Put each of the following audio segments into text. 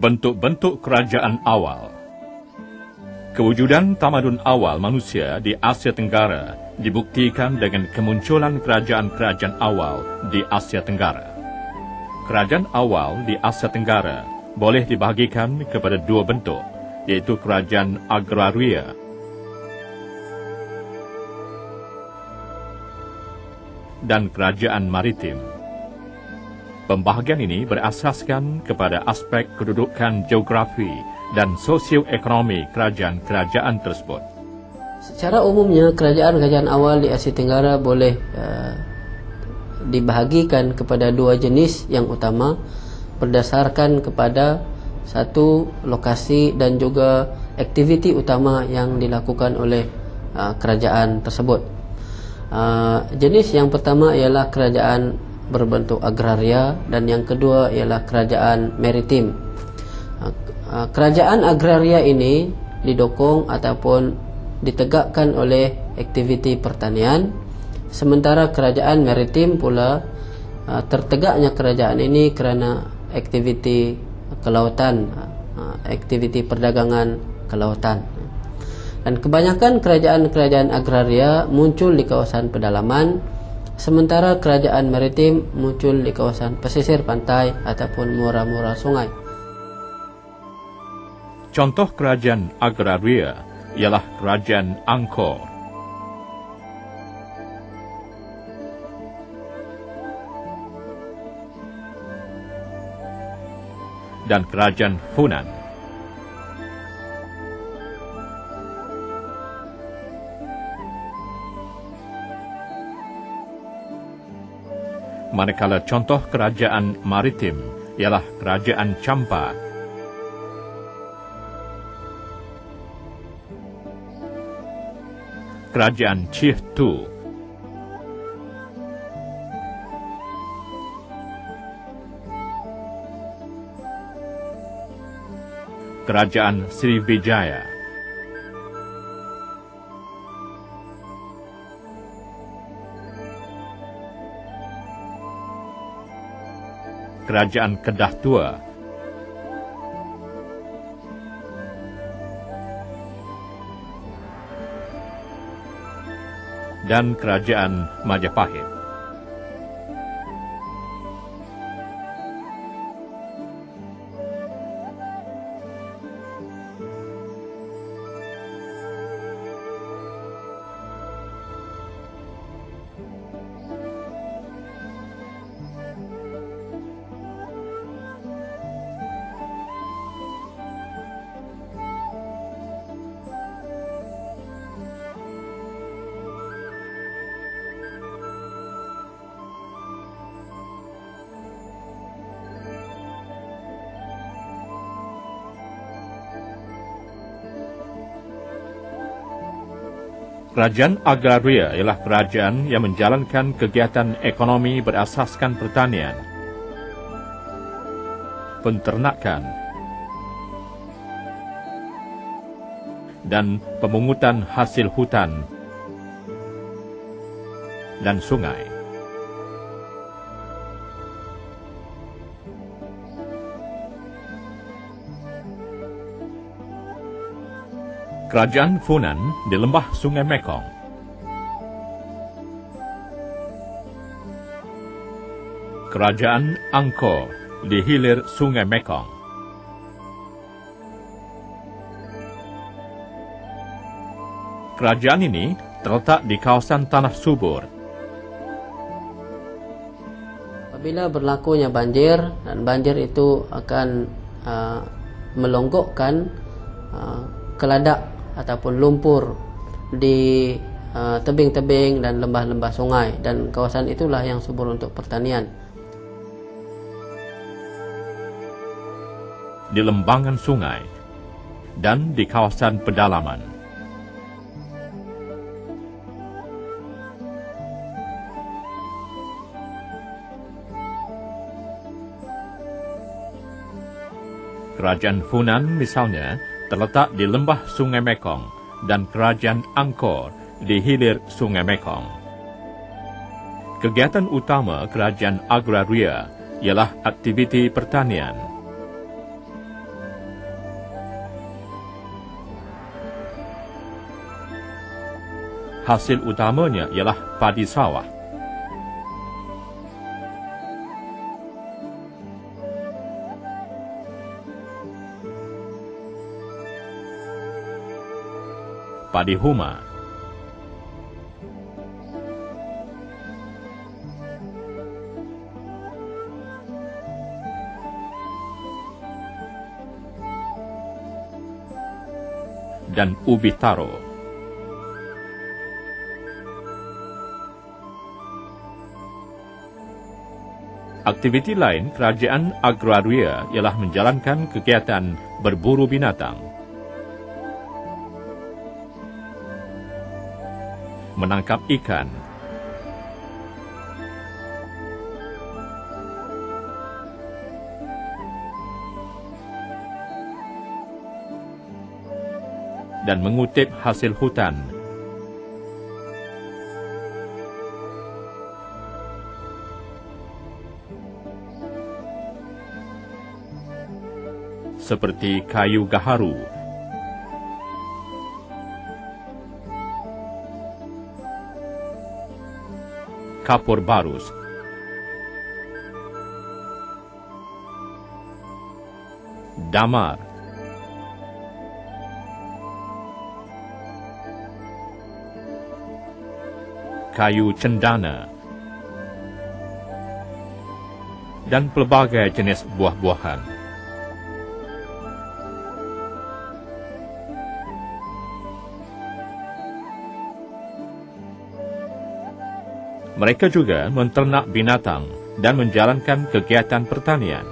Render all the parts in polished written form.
Bentuk-bentuk kerajaan awal. Kewujudan tamadun awal manusia di Asia Tenggara dibuktikan dengan kemunculan kerajaan-kerajaan awal di Asia Tenggara. Kerajaan awal di Asia Tenggara boleh dibahagikan kepada dua bentuk, yaitu kerajaan agraria dan kerajaan maritim. Pembahagian ini berasaskan kepada aspek kedudukan geografi dan sosioekonomi kerajaan-kerajaan tersebut. Secara umumnya, kerajaan-kerajaan awal di Asia Tenggara boleh dibahagikan kepada dua jenis yang utama berdasarkan kepada satu lokasi dan juga aktiviti utama yang dilakukan oleh kerajaan tersebut. Jenis yang pertama ialah kerajaan berbentuk agraria dan yang kedua ialah kerajaan maritim. Kerajaan agraria ini didukung ataupun ditegakkan oleh aktiviti pertanian, sementara kerajaan maritim pula tertegaknya kerajaan ini kerana aktiviti kelautan, aktiviti perdagangan kelautan. Dan kebanyakan kerajaan-kerajaan agraria muncul di kawasan pedalaman, sementara kerajaan maritim muncul di kawasan pesisir pantai ataupun muara-muara sungai. Contoh kerajaan agraria ialah kerajaan Angkor dan kerajaan Funan. Manakala contoh kerajaan maritim ialah kerajaan Champa, kerajaan Chihtu, kerajaan Sriwijaya, kerajaan Kedah Tua, dan kerajaan Majapahit. Kerajaan agraria ialah kerajaan yang menjalankan kegiatan ekonomi berasaskan pertanian, penternakan, dan pemungutan hasil hutan dan sungai. Kerajaan Funan di lembah Sungai Mekong. Kerajaan Angkor di hilir Sungai Mekong. Kerajaan ini terletak di kawasan tanah subur. Apabila berlakunya banjir, dan banjir itu akan melonggokkan keladak ataupun lumpur di tebing-tebing dan lembah-lembah sungai, dan kawasan itulah yang subur untuk pertanian. Di lembangan sungai dan di kawasan pedalaman. Kerajaan Funan misalnya terletak di lembah Sungai Mekong dan kerajaan Angkor di hilir Sungai Mekong. Kegiatan utama kerajaan agraria ialah aktiviti pertanian. hasil utamanya ialah padi sawah. Padi huma, dan ubi taro. Aktiviti lain kerajaan agraria ialah menjalankan kegiatan berburu binatang, menangkap ikan, dan mengutip hasil hutan. Seperti kayu gaharu, kapur barus, damar, kayu cendana, dan pelbagai jenis buah-buahan. Mereka juga menternak binatang dan menjalankan kegiatan pertanian.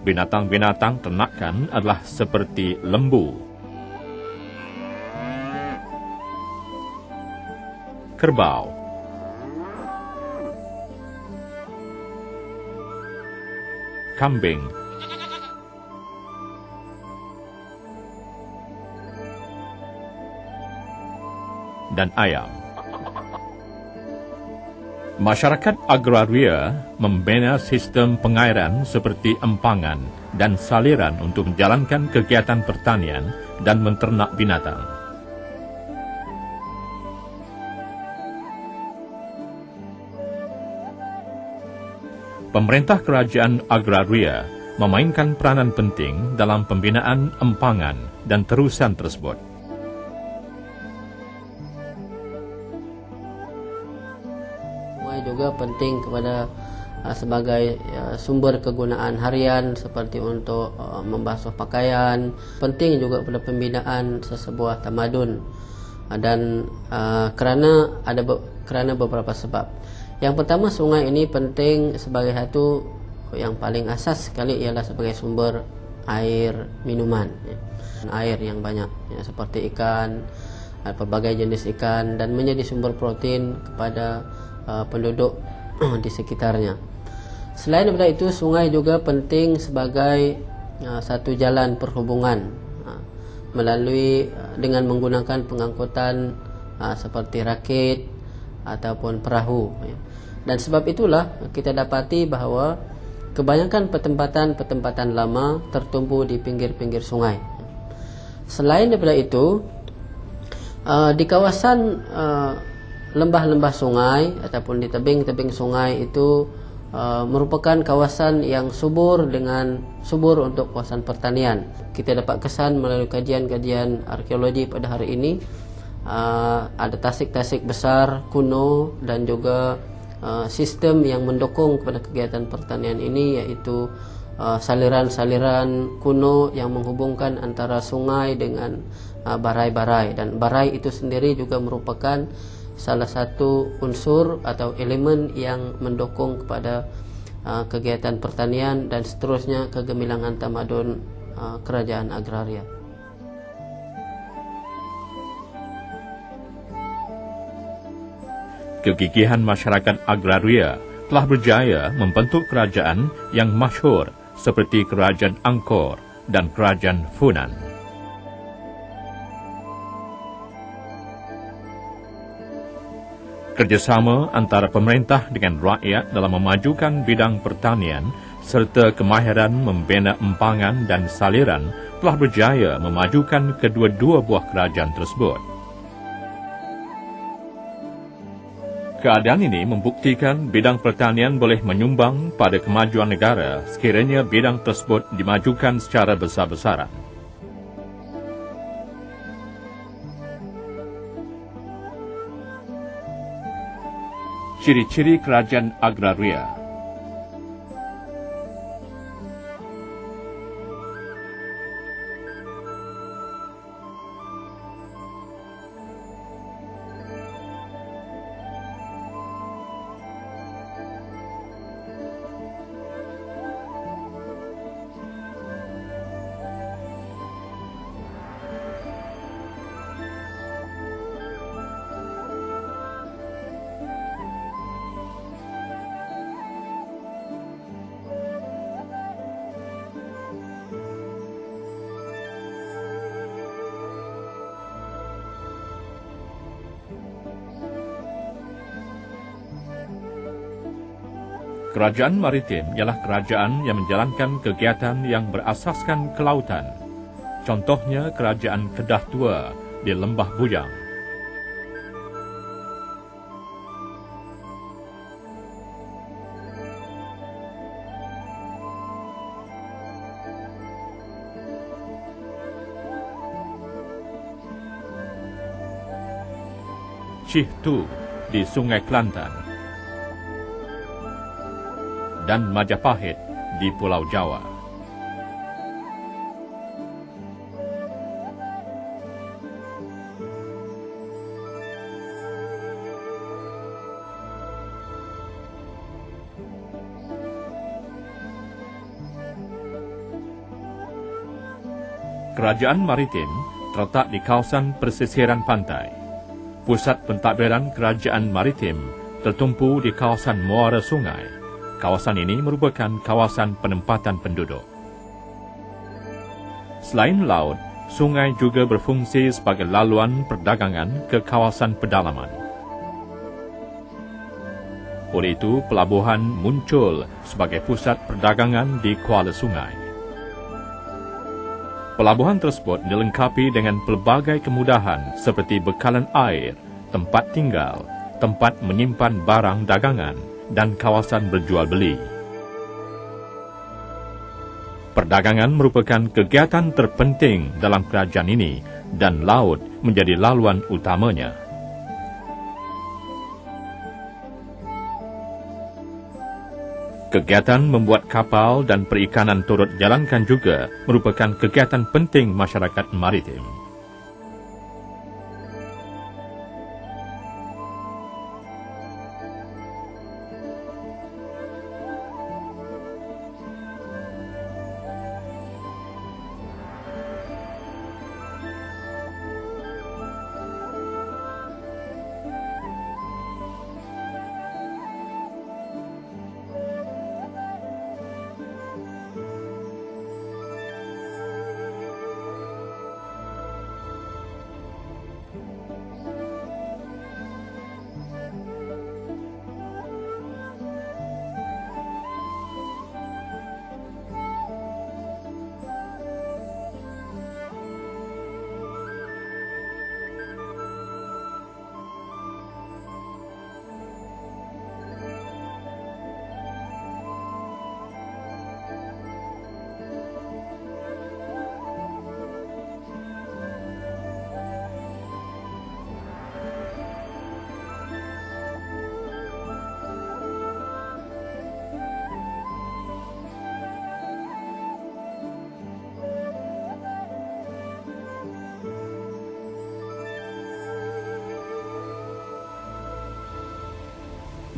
Binatang-binatang ternakan adalah seperti lembu, kerbau, kambing, dan ayam. Masyarakat agraria membina sistem pengairan seperti empangan dan saliran untuk menjalankan kegiatan pertanian dan menternak binatang. Pemerintah kerajaan agraria memainkan peranan penting dalam pembinaan empangan dan terusan tersebut. Juga penting kepada sebagai sumber kegunaan harian seperti untuk membasuh pakaian. Penting juga pada pembinaan sesebuah tamadun dan kerana beberapa sebab. Yang pertama, sungai ini penting sebagai satu yang paling asas sekali ialah sebagai sumber air minuman, air yang banyak seperti ikan, pelbagai jenis ikan, dan menjadi sumber protein kepada penduduk di sekitarnya. Selain daripada itu, sungai juga penting sebagai satu jalan perhubungan melalui dengan menggunakan pengangkutan seperti rakit ataupun perahu. Dan sebab itulah kita dapati bahawa kebanyakan pertempatan lama tertumpu di pinggir-pinggir sungai. Selain daripada itu, di kawasan lembah-lembah sungai ataupun di tebing-tebing sungai itu merupakan kawasan yang subur untuk kawasan pertanian. Kita dapat kesan melalui kajian-kajian arkeologi pada hari ini, ada tasik-tasik besar kuno dan juga sistem yang mendukung kepada kegiatan pertanian ini, yaitu saliran-saliran kuno yang menghubungkan antara sungai dengan barai-barai, dan barai itu sendiri juga merupakan salah satu unsur atau elemen yang mendukung kepada kegiatan pertanian dan seterusnya kegemilangan tamadun kerajaan agraria. Kegigihan masyarakat agraria telah berjaya membentuk kerajaan yang masyhur seperti Kerajaan Angkor dan Kerajaan Funan. Kerjasama antara pemerintah dengan rakyat dalam memajukan bidang pertanian serta kemahiran membina empangan dan saliran telah berjaya memajukan kedua-dua buah kerajaan tersebut. Keadaan ini membuktikan bidang pertanian boleh menyumbang pada kemajuan negara sekiranya bidang tersebut dimajukan secara besar-besaran. Ciri-ciri kerajaan agraria. Kerajaan maritim ialah kerajaan yang menjalankan kegiatan yang berasaskan kelautan. Contohnya kerajaan Kedah Tua di Lembah Bujang. Cihtu di Sungai Kelantan. Dan Majapahit di Pulau Jawa. Kerajaan maritim terletak di kawasan pesisiran pantai. Pusat pentadbiran kerajaan maritim tertumpu di kawasan muara sungai. Kawasan ini merupakan kawasan penempatan penduduk. Selain laut, sungai juga berfungsi sebagai laluan perdagangan ke kawasan pedalaman. Oleh itu, pelabuhan muncul sebagai pusat perdagangan di kuala sungai. Pelabuhan tersebut dilengkapi dengan pelbagai kemudahan seperti bekalan air, tempat tinggal, tempat menyimpan barang dagangan, dan kawasan berjual beli. Perdagangan merupakan kegiatan terpenting dalam kerajaan ini dan laut menjadi laluan utamanya. Kegiatan membuat kapal dan perikanan turut jalankan juga merupakan kegiatan penting masyarakat maritim.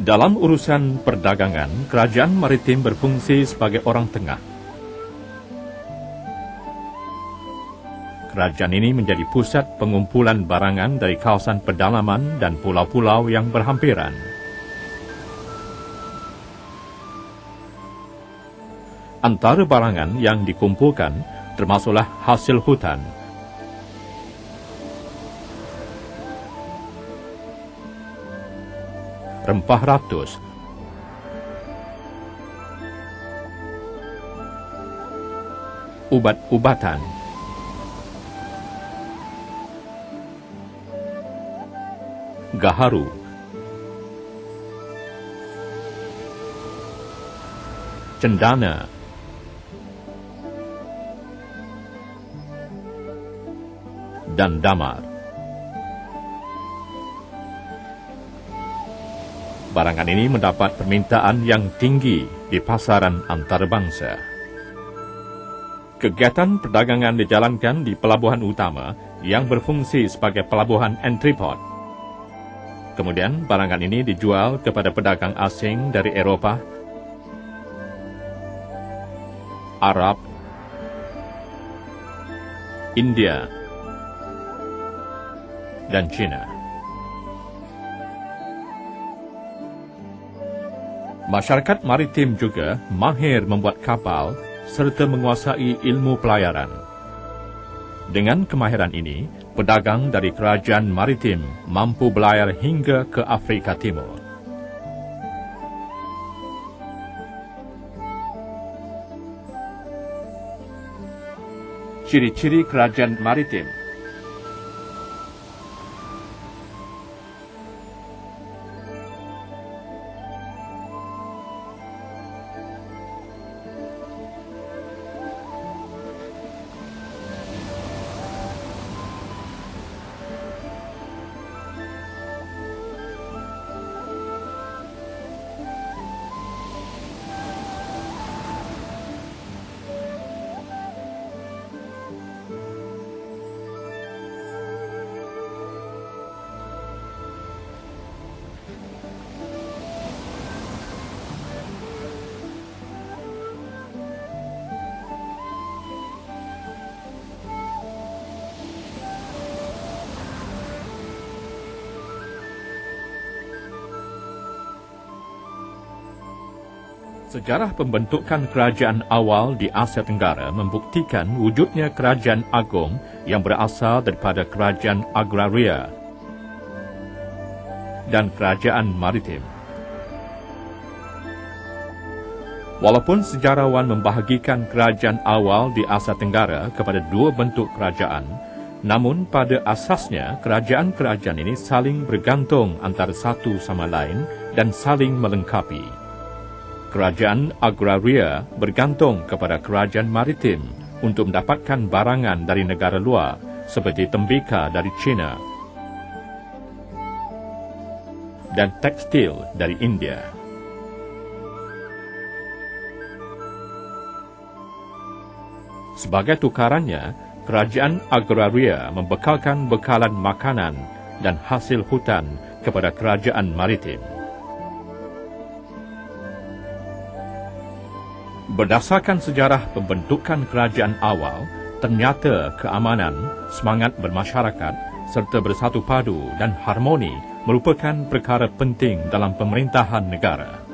Dalam urusan perdagangan, kerajaan maritim berfungsi sebagai orang tengah. Kerajaan ini menjadi pusat pengumpulan barangan dari kawasan pedalaman dan pulau-pulau yang berhampiran. Antara barangan yang dikumpulkan termasuklah hasil hutan, rempah ratus, ubat-ubatan. Gaharu, cendana, dan damar. Barangan ini mendapat permintaan yang tinggi di pasaran antarabangsa. Kegiatan perdagangan dijalankan di pelabuhan utama yang berfungsi sebagai pelabuhan entrepot. Kemudian barangan ini dijual kepada pedagang asing dari Eropah, Arab, India, dan China. Masyarakat maritim juga mahir membuat kapal serta menguasai ilmu pelayaran. Dengan kemahiran ini, pedagang dari kerajaan maritim mampu berlayar hingga ke Afrika Timur. Ciri-ciri kerajaan maritim. Sejarah pembentukan kerajaan awal di Asia Tenggara membuktikan wujudnya kerajaan agung yang berasal daripada kerajaan agraria dan kerajaan maritim. Walaupun sejarawan membahagikan kerajaan awal di Asia Tenggara kepada dua bentuk kerajaan, namun pada asasnya kerajaan-kerajaan ini saling bergantung antara satu sama lain dan saling melengkapi. Kerajaan agraria bergantung kepada kerajaan maritim untuk mendapatkan barangan dari negara luar seperti tembika dari China dan tekstil dari India. Sebagai tukarannya, kerajaan agraria membekalkan bekalan makanan dan hasil hutan kepada kerajaan maritim. Berdasarkan sejarah pembentukan kerajaan awal, ternyata keamanan, semangat bermasyarakat, serta bersatu padu dan harmoni merupakan perkara penting dalam pemerintahan negara.